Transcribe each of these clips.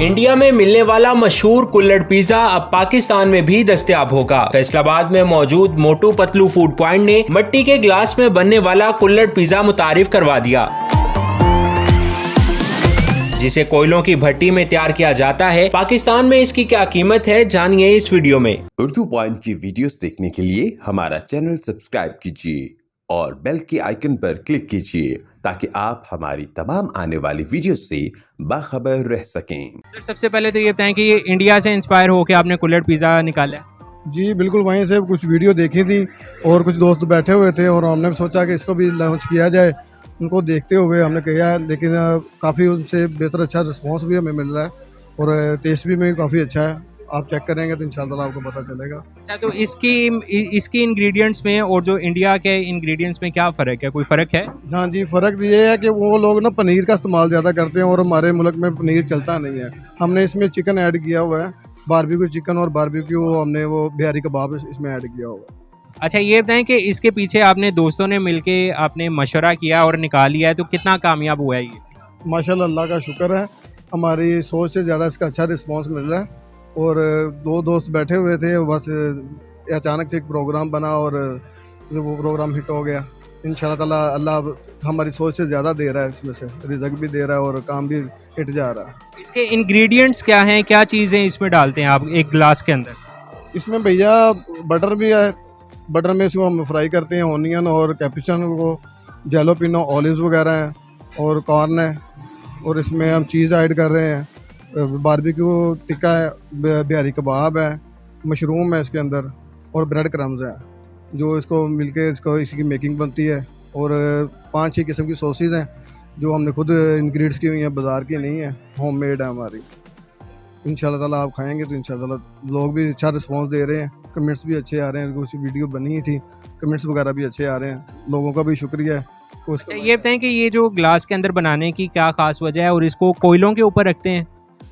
India में मिलने वाला मशहूर कुल्हड़ पिज्जा अब पाकिस्तान में भी दस्तयाब होगा। फैसलाबाद में मौजूद मोटू पतलू फूड पॉइंट ने मिट्टी के ग्लास में बनने वाला कुल्हड़ पिज्जा मुतारिफ करवा दिया, जिसे कोयलों की भट्टी में तैयार किया जाता है। पाकिस्तान में इसकी क्या कीमत है, जानिए इस वीडियो में। उर्दू पॉइंट की वीडियोस देखने के लिए हमारा चैनल सब्सक्राइब कीजिए और बेल के आइकन पर क्लिक कीजिए ताकि आप हमारी तमाम आने वाली वीडियो से बाखबर रह सकें। सर, सबसे पहले तो ये बताएं कि ये इंडिया से इंस्पायर होकर आपने कुल्हड़ पिज्जा निकाला है? जी बिल्कुल, वहीं से कुछ वीडियो देखी थी और कुछ दोस्त बैठे हुए थे और हमने सोचा कि इसको भी लॉन्च किया जाए। उनको देखते हुए हमने किया, लेकिन काफ़ी उनसे बेहतर अच्छा रिस्पॉन्स भी हमें मिल रहा है और टेस्ट भी में काफ़ी अच्छा है। आप चेक करेंगे तो इंशाल्लाह आपको पता चलेगा। अच्छा, तो इसकी इंग्रेडिएंट्स में और जो इंडिया के इंग्रेडिएंट्स में क्या फ़र्क है? कोई फ़र्क है? हाँ जी, फ़र्क ये है कि वो लोग ना पनीर का इस्तेमाल ज़्यादा करते हैं और हमारे मुल्क में पनीर चलता नहीं है। हमने इसमें चिकन ऐड किया हुआ है, बारबेक्यू चिकन और बारबेक्यू हमने वो बिहारी कबाब इसमें ऐड किया हुआ है। अच्छा, ये बताएं कि इसके पीछे आपने दोस्तों ने मिलके आपने मशवरा किया और निकाल लिया है, तो कितना कामयाब हुआ है ये? माशाल्लाह, अल्लाह का शुक्र है, हमारी सोच से ज़्यादा इसका अच्छा रिस्पांस मिल रहा है। और दो दोस्त बैठे हुए थे, बस अचानक से एक प्रोग्राम बना और वो प्रोग्राम हिट हो गया। इंशाल्लाह ताला अल्लाह हमारी सोच से ज़्यादा दे रहा है, इसमें से रिज़्क भी दे रहा है और काम भी हिट जा रहा है। इसके इंग्रेडिएंट्स क्या हैं, क्या चीज़ें इसमें डालते हैं आप एक ग्लास के अंदर? इसमें भैया बटर भी है, बटर में इसको हम फ्राई करते हैं, ऑनियन और कैप्सिकम को, जैलोपिनो, ऑलिव्स वगैरह हैं और कॉर्न है और इसमें हम चीज़ ऐड कर रहे हैं, बारबेक्यू टिक्का है, बिहारी कबाब है, मशरूम है इसके अंदर और ब्रेड क्रम्स है, जो इसको मिलके इसकी मेकिंग बनती है। और 5-6 किस्म की सॉसेज हैं जो हमने खुद इंग्रेडिएंट्स की हुई हैं, बाज़ार की नहीं है, होममेड है हमारी। इंशाल्लाह ताला आप खाएंगे तो इंशाल्लाह लोग भी अच्छा रिस्पांस दे रहे हैं, कमेंट्स भी अच्छे आ रहे हैं। कुछ वीडियो बनी थी, कमेंट्स वगैरह भी अच्छे आ रहे हैं, लोगों का भी शुक्रिया है। अच्छा, ये बताएं कि ये जो ग्लास के अंदर बनाने की क्या खास वजह है और इसको कोयलों के ऊपर रखते हैं?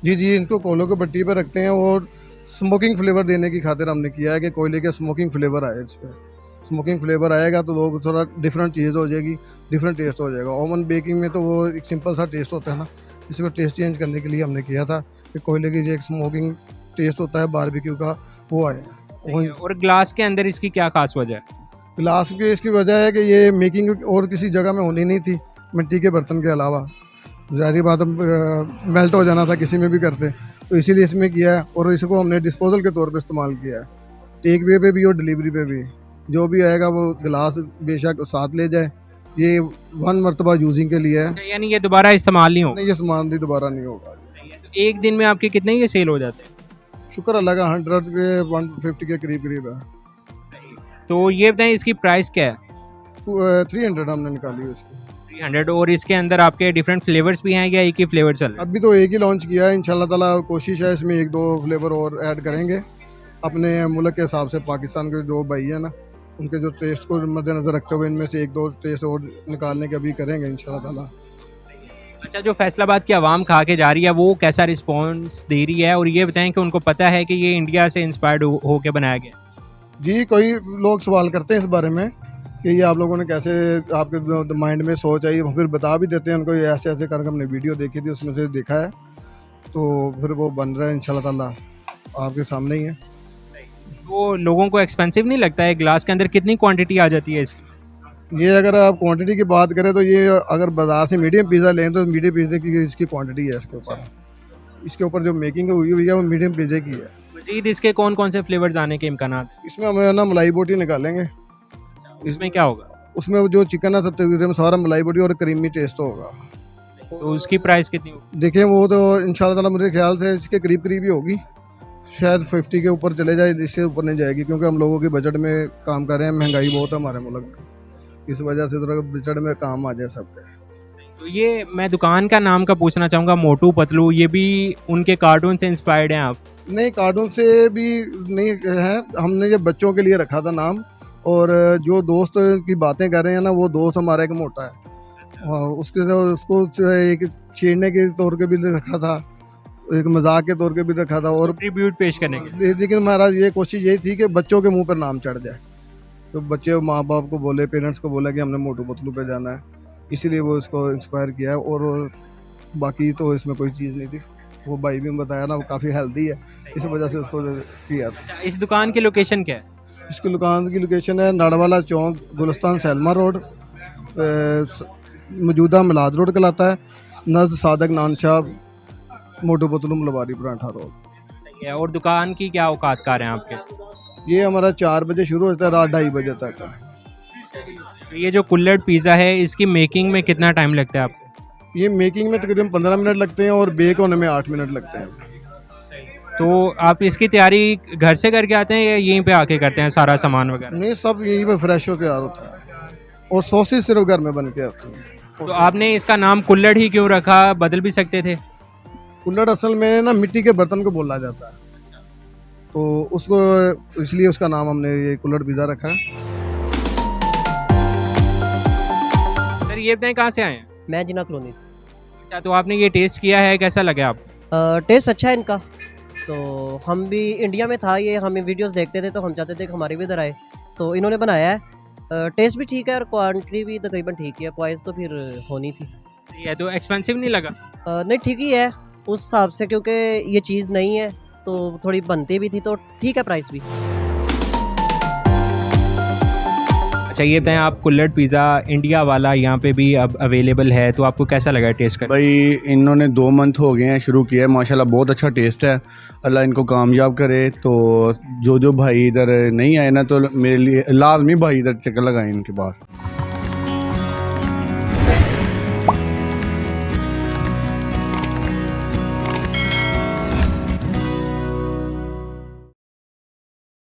जी, इनको कोयलों की भट्टी पर रखते हैं और स्मोकिंग फ्लेवर देने की खातिर हमने किया है कि कोयले का स्मोकिंग फ्लेवर आए। इस पर स्मोकिंग फ्लेवर आएगा तो लोग थोड़ा डिफरेंट चीज़ हो जाएगी, डिफरेंट टेस्ट हो जाएगा। ओवन बेकिंग में तो वो एक सिंपल सा टेस्ट होता है ना, इसको टेस्ट चेंज करने के लिए हमने किया था कि कोयले की जो एक स्मोकिंग टेस्ट होता है बारबेक्यू का, वो आया। और ग्लास के अंदर इसकी क्या खास वजह है? ग्लास की इसकी वजह है कि ये मेकिंग और किसी जगह में होनी नहीं थी, मिट्टी के बर्तन के अलावा। ज़ाहिर बात मेल्ट हो जाना था किसी में भी करते, तो इसीलिए इसमें किया है। और इसको हमने डिस्पोजल के तौर पे इस्तेमाल किया है, टेक वे पे भी और डिलीवरी पे भी। जो भी आएगा वो गिलास बेशक साथ ले जाए, ये 1 मरतबा यूजिंग के लिए है। अच्छा, यानी ये दोबारा इस्तेमाल नहीं होगा? नहीं, ये सामान भी दोबारा नहीं होगा। तो एक दिन में आपके कितने ये सेल हो जाते हैं? शुक्र अल्लाह का 100 के 150 के करीब है। तो ये बताएं इसकी प्राइस क्या है? 300 हमने निकाली है उसकी। 300। और इसके अंदर आपके डिफरेंट फ्लेवर्स भी हैं या एक ही फ्लेवर चल रहा है? अभी तो एक ही लॉन्च किया है, इंशाल्लाह ताला कोशिश है इसमें 1-2 फ्लेवर और ऐड करेंगे अपने मुल्क के हिसाब से। पाकिस्तान के जो भाई है ना, उनके जो टेस्ट को मद्देनज़र रखते हुए इनमें से 1-2 टेस्ट और निकालने के अभी करेंगे इंशाल्लाह ताला। अच्छा, जो फैसलाबाद की आवाम खा के जा रही है वो कैसा रिस्पॉन्स दे रही है, और ये बताएं कि उनको पता है कि ये इंडिया से इंस्पायर्ड होकर बनाया गया? जी, कोई लोग सवाल करते हैं इस बारे में कि ये आप लोगों ने कैसे, आपके माइंड में सोच आई, फिर बता भी देते हैं उनको ये ऐसे ऐसे करके हमने वीडियो देखी थी, उसमें से देखा है, तो फिर वो बन रहा है इंशाल्लाह ताला आपके सामने ही है। तो लोगों को एक्सपेंसिव नहीं लगता है? ग्लास के अंदर कितनी क्वांटिटी आ जाती है इसकी? ये अगर आप क्वांटिटी की बात करें तो ये अगर बाज़ार से मीडियम पिज़्ज़ा लें तो मीडियम पिज़्ज़े की इसकी क्वांटिटी है। इसके ऊपर जो मेकिंग हुई हुई है वो मीडियम पिज़्ज़े की है। मजीद इसके कौन कौन से फ्लेवर्स आने के इम्कान हैं? इसमें हम ना मलाई बोटी निकालेंगे। इसमें क्या होगा? उसमें जो चिकन है 70 ग्राम सारा मलाई बोटी और क्रीमी टेस्ट होगा। तो उसकी प्राइस कितनी होगी? देखिए वो तो इंशाल्लाह ताला मेरे ख्याल से इसके करीब ही होगी, शायद 50 के ऊपर चले जाए, इससे ऊपर नहीं जाएगी, क्योंकि हम लोगों के बजट में काम कर रहे हैं। महंगाई बहुत है हमारे मुल्क में, इस वजह से थोड़ा बजट में काम आ जाए सबके। तो ये मैं दुकान का नाम का पूछना चाहूँगा, मोटू पतलू, ये भी उनके कार्टून से इंस्पायर्ड हैं आप? नहीं, कार्टून से भी नहीं है, हमने ये बच्चों के लिए रखा था नाम। और जो दोस्त की बातें कर रहे हैं ना, वो दोस्त हमारा एक मोटा है, उसको एक छेड़ने के तौर पे भी रखा था, एक मजाक के तौर पे भी रखा था और ट्रिब्यूट पेश करने के। लेकिन हमारा ये कोशिश यही थी कि बच्चों के मुंह पर नाम चढ़ जाए, तो बच्चे माँ बाप को बोले, पेरेंट्स को बोला कि हमने मोटू पतलू पे जाना है, इसीलिए वो इसको इंस्पायर किया है। और बाकी तो इसमें कोई चीज़ नहीं थी। वो भाई भी बताया ना, वो काफ़ी हेल्दी है, इस वजह से उसको किया था। अच्छा, इस दुकान की लोकेशन क्या है? इसकी दुकान की लोकेशन है नाड़वाला चौक, गुलिस्तान सैलमा रोड, मौजूदा मिलाद रोड कहलाता है, नज़द सादक नानशाह, मोटू पतलू मलबारी पराठा रोड। सही है। और दुकान की क्या औकात कार हैं आपके? ये हमारा 4 बजे शुरू होता है, रात 2:30 बजे तक। तो ये जो कुल्हड़ पिज़्ज़ा है इसकी मेकिंग में कितना टाइम लगता है आपको? ये मेकिंग में तकरीबन 15 मिनट लगते हैं और बेक होने में 8 मिनट लगते हैं। तो आप इसकी तैयारी घर से करके आते हैं या यहीं पे आके करते हैं सारा सामान वगैरह? नहीं, सब यहीं पे फ्रेश हो तैयार होता है, और सॉसेज सिर्फ घर में बन के आती हैं। तो आपने इसका नाम कुल्हड़ ही क्यों रखा, बदल भी सकते थे? कुल्हड़ असल में ना मिट्टी के बर्तन को बोला जाता है, तो उसको इसलिए उसका नाम हमने ये कुल्हड़ पिज़्ज़ा रखा है। सर ये बताएं कहाँ से आए हैं? मैं जिना कॉलोनी से। अच्छा, तो आपने ये टेस्ट किया है, कैसा लगा आपको? टेस्ट अच्छा है इनका। तो हम भी इंडिया में था ये, हमें वीडियोस देखते थे तो हम चाहते थे कि हमारे भी इधर आए, तो इन्होंने बनाया है। टेस्ट भी ठीक है और क्वांटिटी भी तकरीबन ठीक है, प्राइस तो फिर होनी थी। ये तो एक्सपेंसिव नहीं लगा? नहीं, ठीक ही है उस हिसाब से, क्योंकि ये चीज़ नहीं है तो थोड़ी बनती भी थी, तो ठीक है प्राइस भी। अच्छा ये बताएं, आप कुल्हड़ पिज़्ज़ा इंडिया वाला यहाँ पे भी अब अवेलेबल है, तो आपको कैसा लगा टेस्ट कर? भाई इन्होंने 2 मंथ हो गए हैं शुरू किया है, माशाल्लाह बहुत अच्छा टेस्ट है, अल्लाह इनको कामयाब करे। तो जो भाई इधर नहीं आए ना, तो मेरे लिए लाजमी भाई इधर चक्कर लगाएं इनके पास।